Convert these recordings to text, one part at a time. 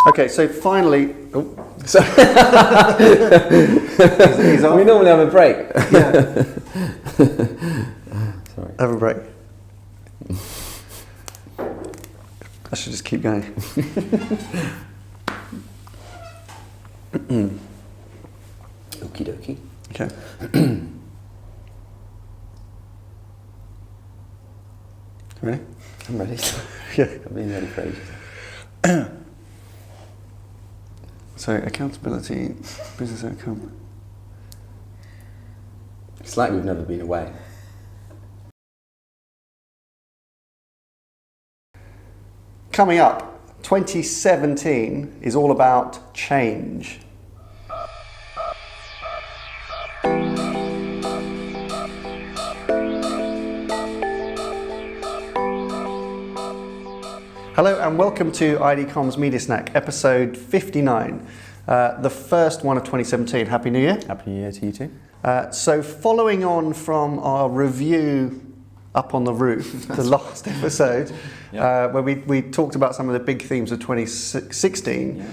Okay, so finally, So he's on. we normally have a break. Yeah. Sorry. Have a break. I should just keep going. Okie dokie. Okay. Ready? I'm ready. Yeah. I've been ready for ages. So accountability, business outcome. It's like we've never been away. Coming up, 2017 is all about change. Hello and welcome to ID Comms Media Snack, episode 59, the first one of 2017. Happy New Year. Happy New Year to you too. So following on from our review up on the roof, the last episode, where we talked about some of the big themes of 2016,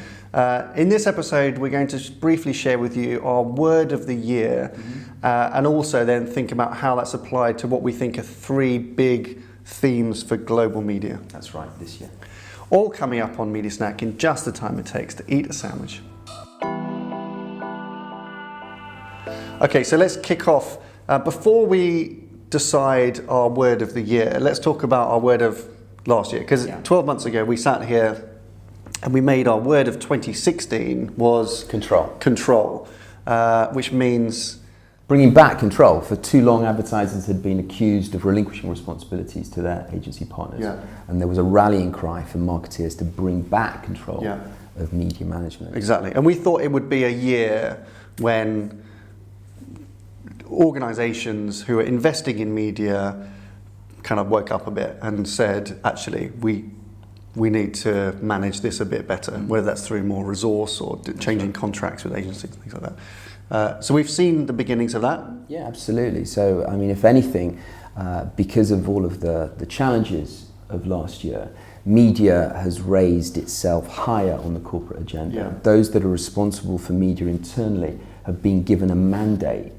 in this episode we're going to briefly share with you our word of the year, and also then think about how that's applied to what we think are three big themes for global media. That's right, this year. All coming up on Media Snack in just the time it takes to eat a sandwich. Okay, so let's kick off. Before we decide our word of the year, let's talk about our word of last year. Because 12 months ago we sat here and we made our word of 2016 was control, which means bringing back control. For too long, advertisers had been accused of relinquishing responsibilities to their agency partners. And there was a rallying cry for marketeers to bring back control of media management. Exactly. And we thought it would be a year when organizations who are investing in media kind of woke up a bit and said, actually, we need to manage this a bit better, whether that's through more resource or changing contracts with agencies, things like that. So we've seen the beginnings of that. Yeah, absolutely. So, I mean, if anything, because of all of the challenges of last year, media has raised itself higher on the corporate agenda. Those that are responsible for media internally have been given a mandate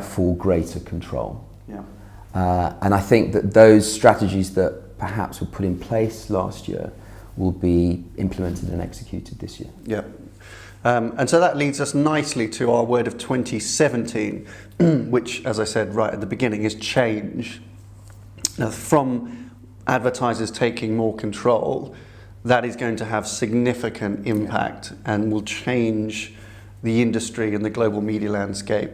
for greater control. And I think that those strategies that perhaps were put in place last year will be implemented and executed this year. And so that leads us nicely to our word of 2017, which, as I said right at the beginning, is change. Now, from advertisers taking more control, that is going to have significant impact and will change the industry and the global media landscape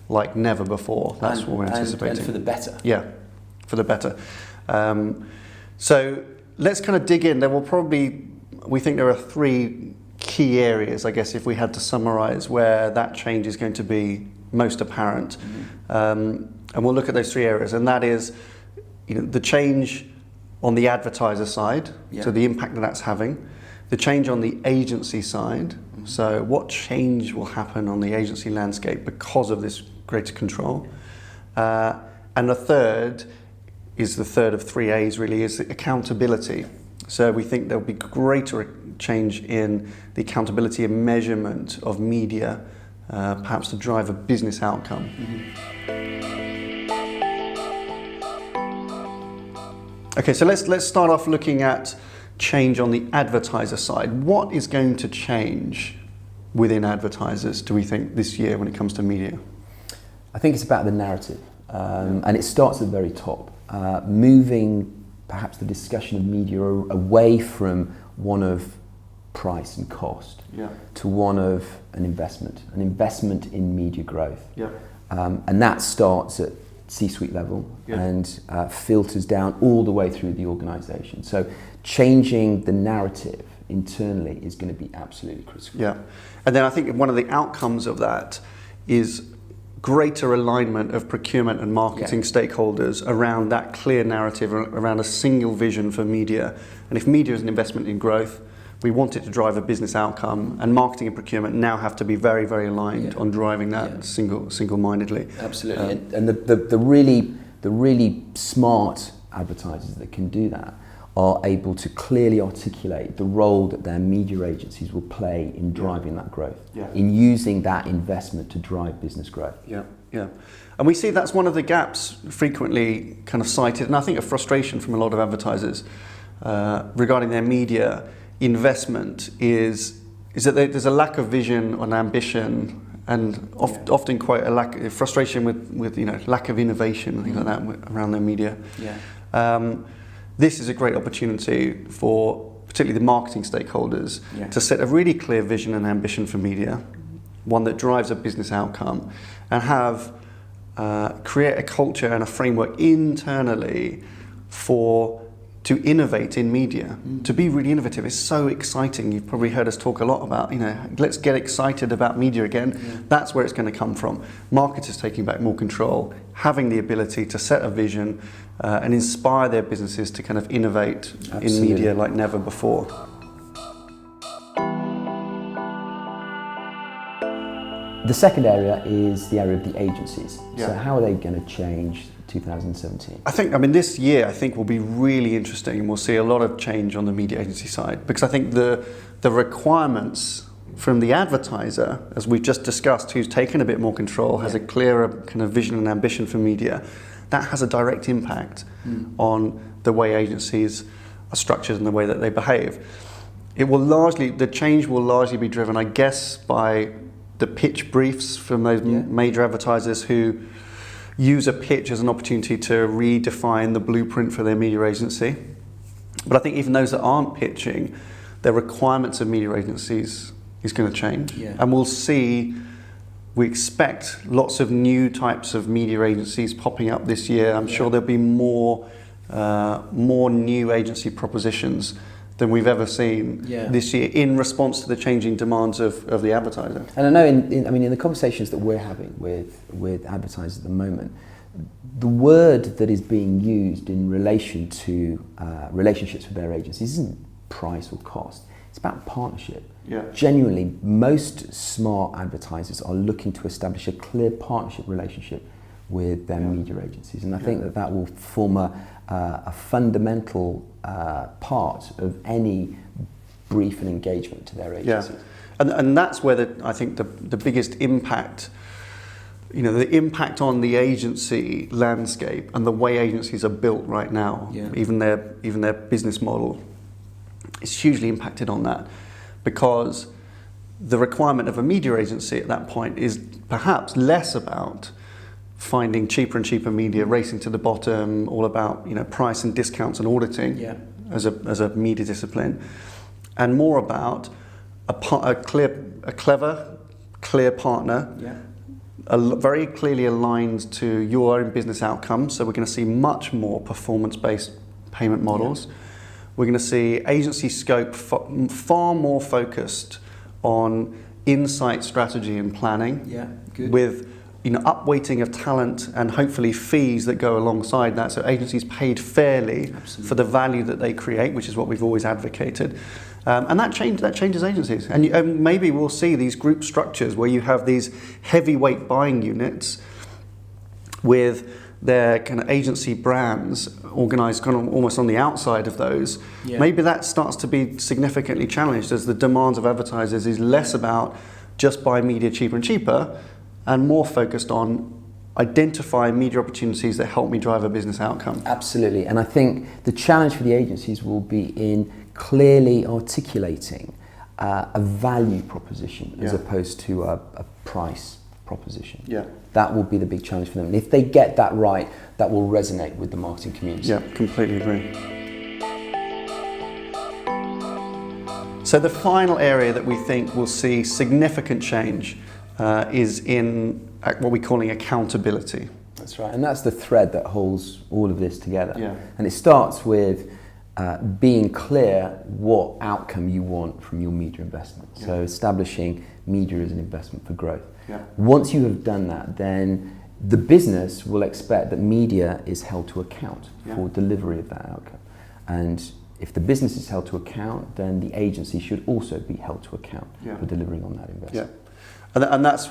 like never before. That's what we're anticipating. And for the better. Yeah, for the better. So let's kind of dig in. There will probably, we think there are three key areas, I guess, if we had to summarize where that change is going to be most apparent. And we'll look at those three areas, and that is, the change on the advertiser side, so the impact that that's having, the change on the agency side, so what change will happen on the agency landscape because of this greater control, and the third is the third of three A's really, is accountability. So we think there'll be greater change in the accountability and measurement of media, perhaps to drive a business outcome. Okay, so let's start off looking at change on the advertiser side. What is going to change within advertisers, do we think, this year when it comes to media? I think it's about the narrative, and it starts at the very top, moving perhaps the discussion of media away from one of price and cost to one of an investment in media growth. And that starts at C-suite level and filters down all the way through the organization. So changing the narrative internally is going to be absolutely critical. And then I think one of the outcomes of that is greater alignment of procurement and marketing stakeholders around that clear narrative, around a single vision for media. And if media is an investment in growth, we want it to drive a business outcome, and marketing and procurement now have to be very, very aligned on driving that single-mindedly. Absolutely. And the really smart advertisers that can do that are able to clearly articulate the role that their media agencies will play in driving that growth, in using that investment to drive business growth. Yeah. And we see that's one of the gaps frequently kind of cited, and I think a frustration from a lot of advertisers regarding their media investment is that there's a lack of vision and ambition, and often quite a lack of frustration with lack of innovation and things like that around their media. This is a great opportunity for particularly the marketing stakeholders to set a really clear vision and ambition for media, one that drives a business outcome, and have create a culture and a framework internally to innovate in media, to be really innovative. Is so exciting. You've probably heard us talk a lot about, let's get excited about media again. That's where it's going to come from. Marketers taking back more control, having the ability to set a vision and inspire their businesses to kind of innovate in media like never before. The second area is the area of the agencies. So how are they going to change 2017? This year will be really interesting, and we'll see a lot of change on the media agency side, because I think the requirements from the advertiser, as we've just discussed, who's taken a bit more control, has a clearer kind of vision and ambition for media, that has a direct impact on the way agencies are structured and the way that they behave. The change will largely be driven, I guess, by the pitch briefs from those major advertisers who use a pitch as an opportunity to redefine the blueprint for their media agency. But I think even those that aren't pitching, the requirements of media agencies is going to change. And we expect lots of new types of media agencies popping up this year. I'm sure there'll be more new agency propositions than we've ever seen this year in response to the changing demands of the advertiser. And I know in the conversations that we're having with advertisers at the moment, the word that is being used in relation to relationships with their agencies isn't price or cost. It's about partnership. Genuinely, most smart advertisers are looking to establish a clear partnership relationship with their media agencies, and I think that will form a fundamental part of any brief and engagement to their agencies. And that's where I think the biggest impact, the impact on the agency landscape and the way agencies are built right now, even their business model, is hugely impacted on that, because the requirement of a media agency at that point is perhaps less about finding cheaper and cheaper media, racing to the bottom, all about price and discounts and auditing as a media discipline, and more about a clever, clear partner, very clearly aligned to your own business outcomes. So we're going to see much more performance-based payment models. We're going to see agency scope far more focused on insight, strategy, and planning. With upweighting of talent and hopefully fees that go alongside that, so agencies paid fairly for the value that they create, which is what we've always advocated. And that changes agencies. And maybe we'll see these group structures where you have these heavyweight buying units with their kind of agency brands organised kind of almost on the outside of those. Maybe that starts to be significantly challenged as the demands of advertisers is less about just buy media cheaper and cheaper, and more focused on identifying media opportunities that help me drive a business outcome. Absolutely, and I think the challenge for the agencies will be in clearly articulating a value proposition as opposed to a price proposition. That will be the big challenge for them. And if they get that right, that will resonate with the marketing community. Completely agree. So the final area that we think will see significant change is in what we're calling accountability. That's right, and that's the thread that holds all of this together. And it starts with being clear what outcome you want from your media investment. So establishing media as an investment for growth. Once you have done that, then the business will expect that media is held to account for delivery of that outcome. And if the business is held to account, then the agency should also be held to account for delivering on that investment. And that's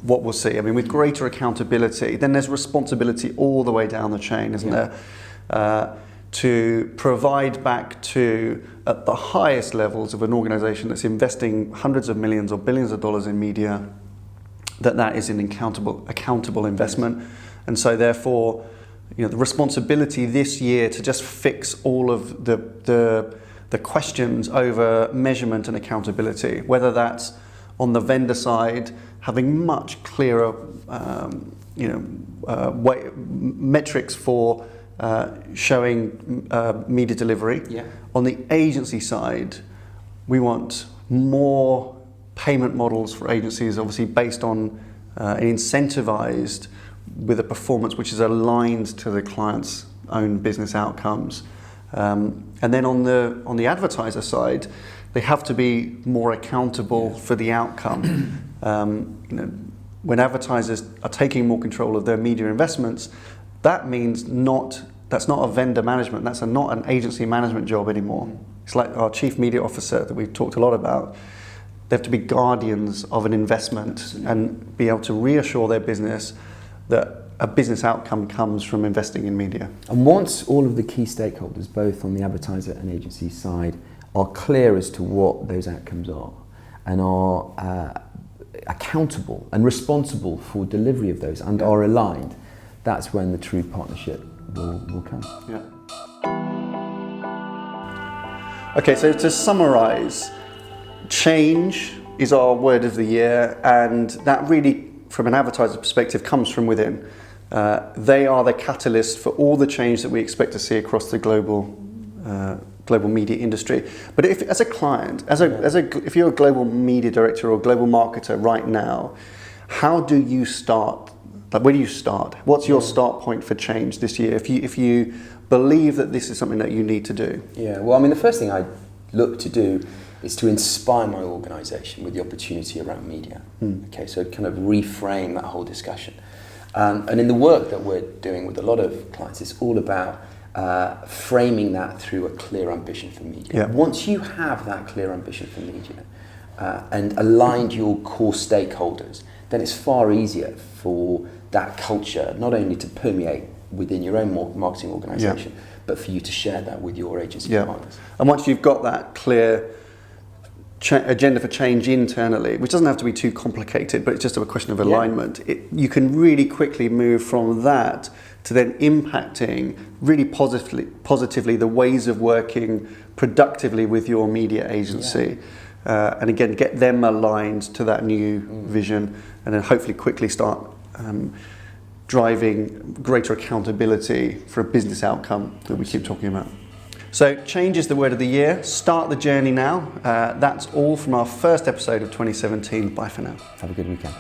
what we'll see. With greater accountability, then there's responsibility all the way down the chain, isn't there? to provide back to, at the highest levels of an organization that's investing hundreds of millions or billions of dollars in media, that is an accountable investment. And so therefore, the responsibility this year to just fix all of the questions over measurement and accountability, whether that's on the vendor side, having much clearer metrics for showing media delivery. Yeah. On the agency side, we want more payment models for agencies, obviously based on incentivized with a performance which is aligned to the client's own business outcomes. And then on the advertiser side, they have to be more accountable for the outcome. When advertisers are taking more control of their media investments, that means that's not a vendor management, that's not an agency management job anymore. It's like our chief media officer that we've talked a lot about. They have to be guardians of an investment. Absolutely. And be able to reassure their business that a business outcome comes from investing in media. And once all of the key stakeholders, both on the advertiser and agency side, are clear as to what those outcomes are and are accountable and responsible for delivery of those and are aligned, that's when the true partnership will come. Yeah. Okay, so to summarize, change is our word of the year, and that really, from an advertiser perspective, comes from within. They are the catalyst for all the change that we expect to see across the global media industry. But if, as a client, if you're a global media director or global marketer right now, how do you start? Like, where do you start? What's your start point for change this year? If you believe that this is something that you need to do. Yeah. Well, I mean, the first thing I look to do is to inspire my organisation with the opportunity around media. Okay, so kind of reframe that whole discussion. And in the work that we're doing with a lot of clients, it's all about framing that through a clear ambition for media. Yeah. Once you have that clear ambition for media and aligned your core stakeholders, then it's far easier for that culture not only to permeate within your own marketing organisation, but for you to share that with your agency partners. And once you've got that clear agenda for change internally, which doesn't have to be too complicated, but it's just a question of alignment, you can really quickly move from that to then impacting really positively the ways of working productively with your media agency. And again, get them aligned to that new vision, and then hopefully quickly start driving greater accountability for a business outcome that we keep talking about. So change is the word of the year. Start the journey now. That's all from our first episode of 2017. Bye for now. Have a good weekend.